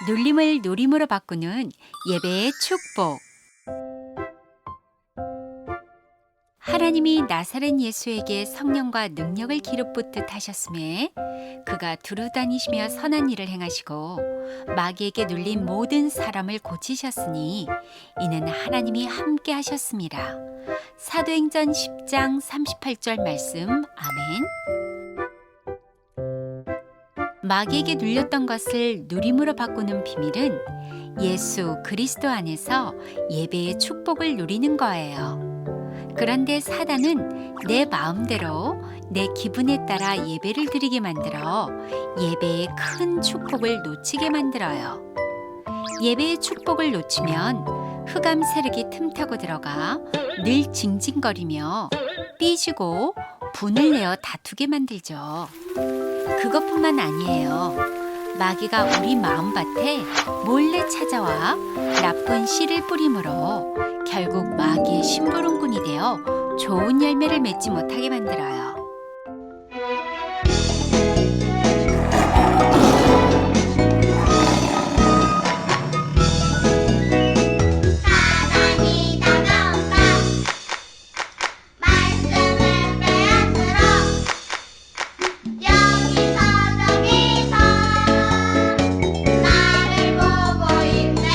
놀림을 노림으로 바꾸는 예배의 축복. 하나님이 나사렛 예수에게 성령과 능력을 기름붓듯 하셨음에 그가 두루 다니시며 선한 일을 행하시고 마귀에게 눌린 모든 사람을 고치셨으니 이는 하나님이 함께 하셨습니다. 사도행전 10장 38절 말씀. 아멘. 마귀에게 눌렸던 것을 누림으로 바꾸는 비밀은 예수 그리스도 안에서 예배의 축복을 누리는 거예요. 그런데 사단은 내 마음대로 내 기분에 따라 예배를 드리게 만들어 예배의 큰 축복을 놓치게 만들어요. 예배의 축복을 놓치면 흑암 세력이 틈타고 들어가 늘 징징거리며 삐지고 분을 내어 다투게 만들죠. 그것뿐만 아니에요. 마귀가 우리 마음밭에 몰래 찾아와 나쁜 씨를 뿌리므로 결국 마귀의 심부름꾼이 되어 좋은 열매를 맺지 못하게 만들어요. 사랑이 다가온다. 말씀을 빼앗으러 여기서 저기서 나를 보고 있네.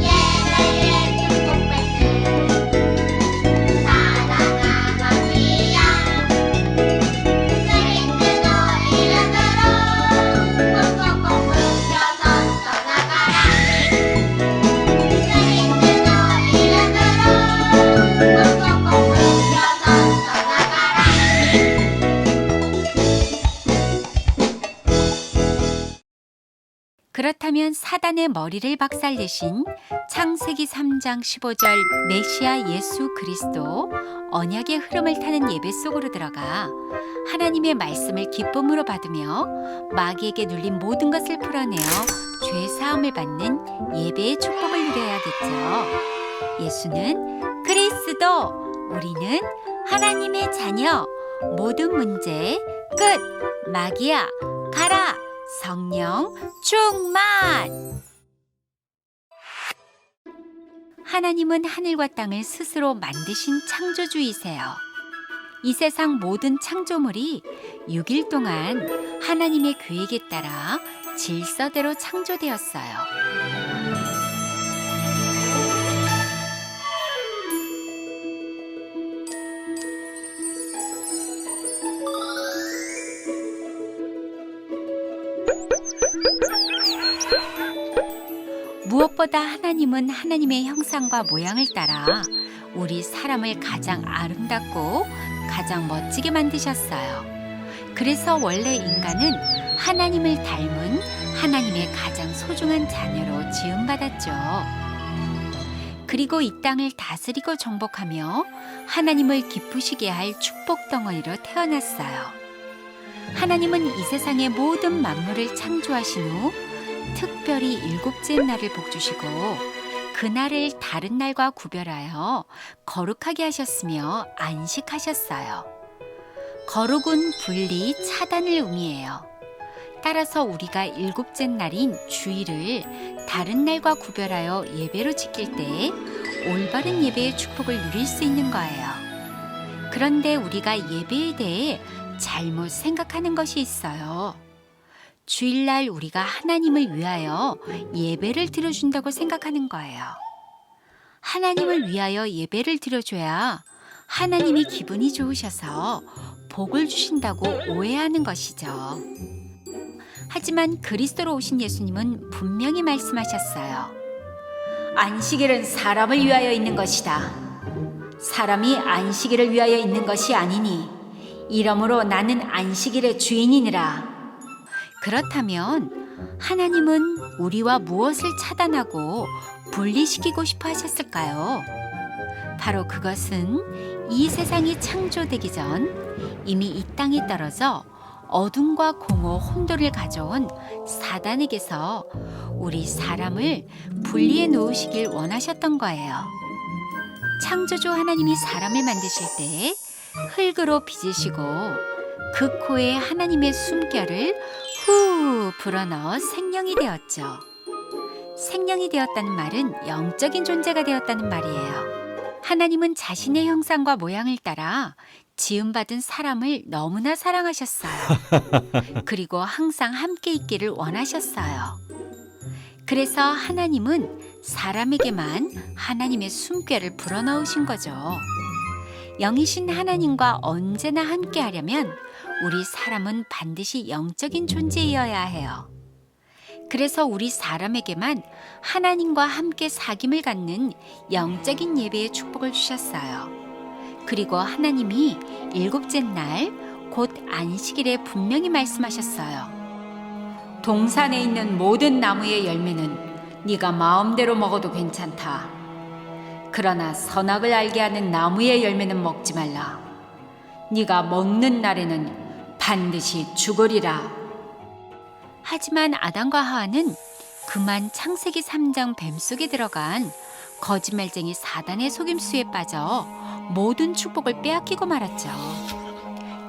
예배의 축복 뺏을 사랑아 마귀야. 그리스도 이름으로 꽁꽁꽁 묶여서 떠나가라. 그렇다면 사단의 머리를 박살내신 창세기 3장 15절 메시아 예수 그리스도 언약의 흐름을 타는 예배 속으로 들어가 하나님의 말씀을 기쁨으로 받으며 마귀에게 눌린 모든 것을 풀어내어 죄 사함을 받는 예배의 축복을 누려야겠죠. 예수는 그리스도, 우리는 하나님의 자녀, 모든 문제 끝, 마귀야 가라, 성령 충만. 하나님은 하늘과 땅을 스스로 만드신 창조주이세요. 이 세상 모든 창조물이 6일 동안 하나님의 계획에 따라 질서대로 창조되었어요. 무엇보다 하나님은 하나님의 형상과 모양을 따라 우리 사람을 가장 아름답고 가장 멋지게 만드셨어요. 그래서 원래 인간은 하나님을 닮은 하나님의 가장 소중한 자녀로 지음받았죠. 그리고 이 땅을 다스리고 정복하며 하나님을 기쁘시게 할 축복 덩어리로 태어났어요. 하나님은 이 세상의 모든 만물을 창조하신 후 특별히 7째 날을 복주시고 그날을 다른 날과 구별하여 거룩하게 하셨으며 안식하셨어요. 거룩은 분리, 차단을 의미해요. 따라서 우리가 7째 날인 주일을 다른 날과 구별하여 예배로 지킬 때 올바른 예배의 축복을 누릴 수 있는 거예요. 그런데 우리가 예배에 대해 잘못 생각하는 것이 있어요. 주일날 우리가 하나님을 위하여 예배를 드려준다고 생각하는 거예요. 하나님을 위하여 예배를 드려줘야 하나님이 기분이 좋으셔서 복을 주신다고 오해하는 것이죠. 하지만 그리스도로 오신 예수님은 분명히 말씀하셨어요. 안식일은 사람을 위하여 있는 것이다. 사람이 안식일을 위하여 있는 것이 아니니 이러므로 나는 안식일의 주인이니라. 그렇다면 하나님은 우리와 무엇을 차단하고 분리시키고 싶어 하셨을까요? 바로 그것은 이 세상이 창조되기 전 이미 이 땅에 떨어져 어둠과 공허, 혼돈을 가져온 사단에게서 우리 사람을 분리해 놓으시길 원하셨던 거예요. 창조주 하나님이 사람을 만드실 때 흙으로 빚으시고 그 코에 하나님의 숨결을 후 불어넣어 생명이 되었죠. 생명이 되었다는 말은 영적인 존재가 되었다는 말이에요. 하나님은 자신의 형상과 모양을 따라 지음받은 사람을 너무나 사랑하셨어요. 그리고 항상 함께 있기를 원하셨어요. 그래서 하나님은 사람에게만 하나님의 숨결을 불어넣으신 거죠. 영이신 하나님과 언제나 함께 하려면 우리 사람은 반드시 영적인 존재이어야 해요. 그래서 우리 사람에게만 하나님과 함께 사귐을 갖는 영적인 예배의 축복을 주셨어요. 그리고 하나님이 일곱째 날 곧 안식일에 분명히 말씀하셨어요. 동산에 있는 모든 나무의 열매는 네가 마음대로 먹어도 괜찮다. 그러나 선악을 알게 하는 나무의 열매는 먹지 말라. 네가 먹는 날에는 반드시 죽으리라. 하지만 아담과 하와는 그만 창세기 3장 뱀속에 들어간 거짓말쟁이 사단의 속임수에 빠져 모든 축복을 빼앗기고 말았죠.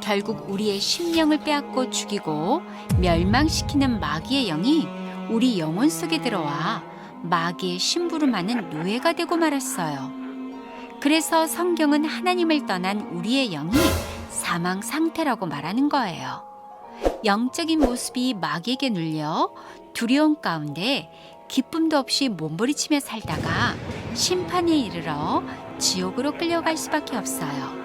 결국 우리의 심령을 빼앗고 죽이고 멸망시키는 마귀의 영이 우리 영혼 속에 들어와 마귀의 심부름하는 노예가 되고 말았어요. 그래서 성경은 하나님을 떠난 우리의 영이 사망 상태라고 말하는 거예요. 영적인 모습이 마귀에게 눌려 두려움 가운데 기쁨도 없이 몸부리치며 살다가 심판에 이르러 지옥으로 끌려갈 수밖에 없어요.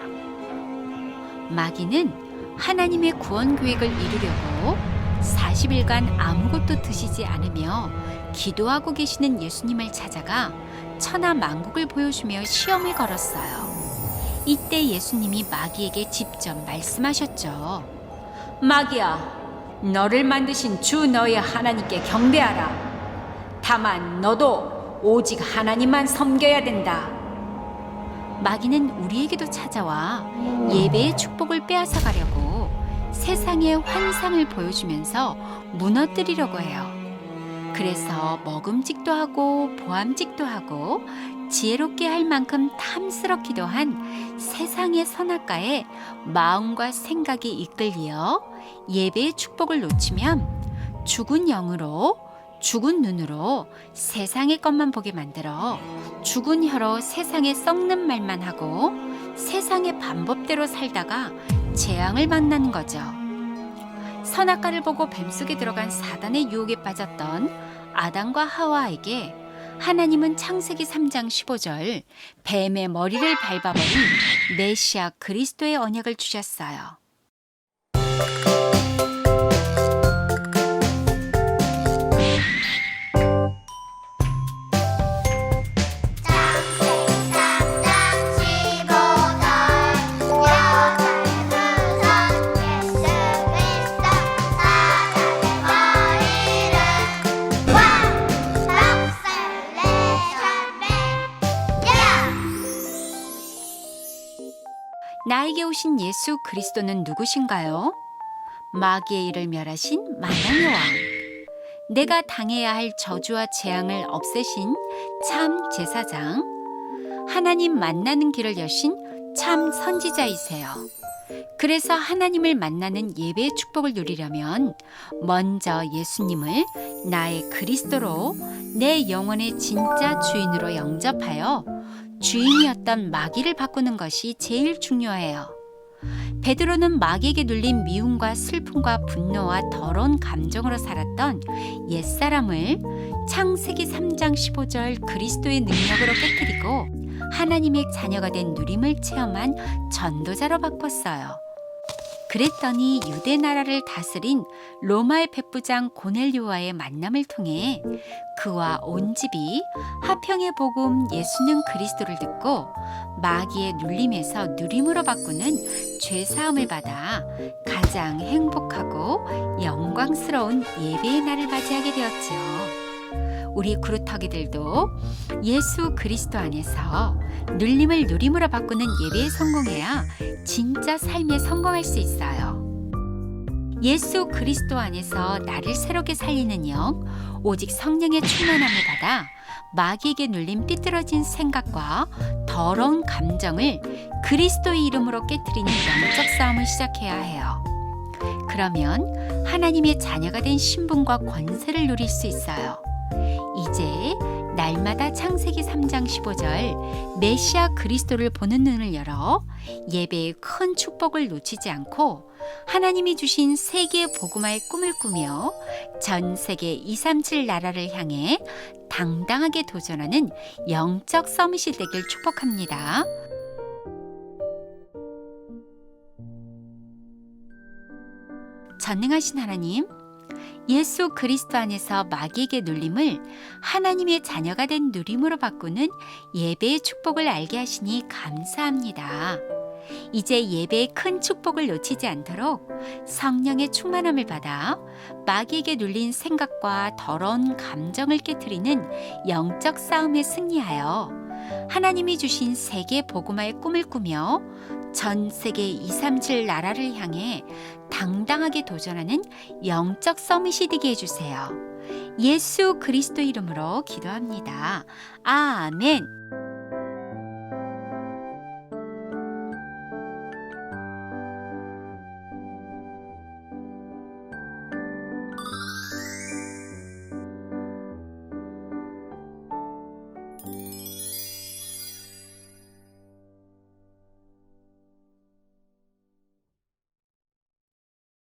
마귀는 하나님의 구원 계획을 이루려고 40일간 아무것도 드시지 않으며 기도하고 계시는 예수님을 찾아가 천하 만국을 보여주며 시험을 걸었어요. 이때 예수님이 마귀에게 직접 말씀하셨죠. 마귀야, 너를 만드신 주 너의 하나님께 경배하라. 다만 너도 오직 하나님만 섬겨야 된다. 마귀는 우리에게도 찾아와 예배의 축복을 빼앗아 가려고 세상의 환상을 보여주면서 무너뜨리려고 해요. 그래서 먹음직도 하고 보암직도 하고 지혜롭게 할 만큼 탐스럽기도 한 세상의 선악과에 마음과 생각이 이끌려 예배의 축복을 놓치면 죽은 영으로 죽은 눈으로 세상의 것만 보게 만들어 죽은 혀로 세상에 썩는 말만 하고 세상의 방법대로 살다가 재앙을 만나는 거죠. 선악과를 보고 뱀속에 들어간 사단의 유혹에 빠졌던 아담과 하와에게 하나님은 창세기 3장 15절 뱀의 머리를 밟아버린 메시아 그리스도의 언약을 주셨어요. 나에게 오신 예수 그리스도는 누구신가요? 마귀의 일을 멸하신 만왕의 왕. 내가 당해야 할 저주와 재앙을 없애신 참 제사장. 하나님 만나는 길을 여신 참 선지자이세요. 그래서 하나님을 만나는 예배의 축복을 누리려면 먼저 예수님을 나의 그리스도로 내 영혼의 진짜 주인으로 영접하여 주인이었던 마귀를 바꾸는 것이 제일 중요해요. 베드로는 마귀에게 눌린 미움과 슬픔과 분노와 더러운 감정으로 살았던 옛사람을 창세기 3장 15절 그리스도의 능력으로 깨뜨리고 하나님의 자녀가 된 누림을 체험한 전도자로 바꿨어요. 그랬더니 유대 나라를 다스린 로마의 백부장 고넬료와의 만남을 통해 그와 온 집이 화평의 복음 예수는 그리스도를 듣고 마귀의 눌림에서 누림으로 바꾸는 죄사함을 받아 가장 행복하고 영광스러운 예배의 날을 맞이하게 되었지요. 우리 그루터기들도 예수 그리스도 안에서 눌림을 누림으로 바꾸는 예배에 성공해야 진짜 삶에 성공할 수 있어요. 예수 그리스도 안에서 나를 새롭게 살리는 영, 오직 성령의 충만함을 받아 마귀에게 눌린 삐뚤어진 생각과 더러운 감정을 그리스도의 이름으로 깨트리는 영적 싸움을 시작해야 해요. 그러면 하나님의 자녀가 된 신분과 권세를 누릴 수 있어요. 이제 날마다 창세기 3장 15절 메시아 그리스도를 보는 눈을 열어 예배의 큰 축복을 놓치지 않고 하나님이 주신 세계의 복음화의 꿈을 꾸며 전 세계 237 나라를 향해 당당하게 도전하는 영적 서밋이 되길 축복합니다. 전능하신 하나님, 예수 그리스도 안에서 마귀에게 눌림을 하나님의 자녀가 된 누림으로 바꾸는 예배의 축복을 알게 하시니 감사합니다. 이제 예배의 큰 축복을 놓치지 않도록 성령의 충만함을 받아 마귀에게 눌린 생각과 더러운 감정을 깨트리는 영적 싸움에 승리하여 하나님이 주신 세계 복음화의 꿈을 꾸며 전 세계 237 나라를 향해 당당하게 도전하는 영적 서밋이 되게 해주세요. 예수 그리스도 이름으로 기도합니다. 아멘.